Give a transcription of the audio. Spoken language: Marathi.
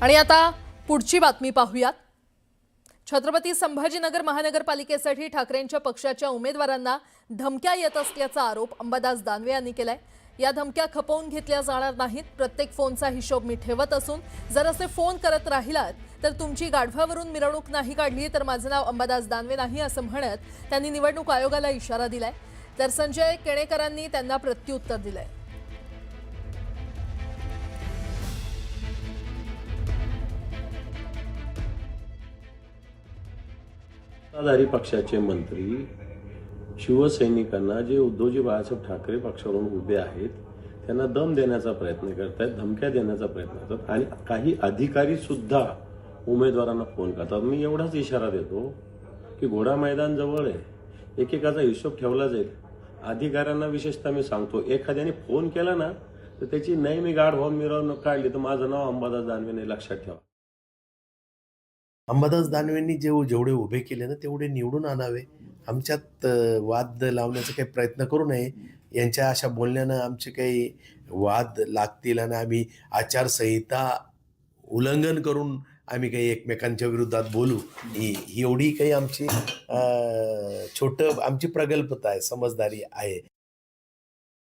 आणि आता पुढची बातमी पाहूयात। छत्रपती संभाजीनगर महानगरपालिकेसाठी ठाकरेंच्या पक्षाच्या उमेदवारांना धमक्या येत असल्याचा आरोप अंबादास दानवे यांनी केलाय। या धमक्या खपवून घेतल्या जाणार नाहीत, प्रत्येक फोनचा हिशोब मी ठेवत असून जर असे फोन करत राहिलात तर तुमची गाढवावरून मिरवणूक नाही काढली तर माझे नाव अंबादास दानवे नाही असं म्हणत त्यांनी निवडणूक आयोगाला इशारा दिलाय। तर संजय केणेकरांनी त्यांना प्रत्युत्तर दिलंय। सत्ताधारी पक्षाचे मंत्री शिवसैनिकांना जे उद्धवजी बाळासाहेब ठाकरे पक्षावरून उभे आहेत त्यांना दम देण्याचा प्रयत्न करतात, धमक्या देण्याचा प्रयत्न करतात आणि काही अधिकारी सुद्धा उमेदवारांना फोन करतात। मी एवढाच इशारा देतो की घोडा मैदान जवळ आहे, एकेकाचा हिशोब ठेवला जाईल। अधिकाऱ्यांना विशेषतः मी सांगतो, एखाद्याने फोन केला ना तर त्याची नाही मी गाढ होऊन मिरवणूक काढली तर माझं नाव अंबादास दानवे नाही, लक्षात ठेवा। अंबादास दानवेंनी जेवढे उभे केले ना तेवढे निवडून आणावे। आमच्यात वाद लावण्याचा काही प्रयत्न करू नये। यांच्या अशा बोलण्यानं आमचे काही वाद लागतील आणि आम्ही आचारसंहिता उल्लंघन करून आम्ही काही एकमेकांच्या विरोधात बोलू, ही एवढी काही आमची आमची प्रगल्भता आहे, समजदारी आहे।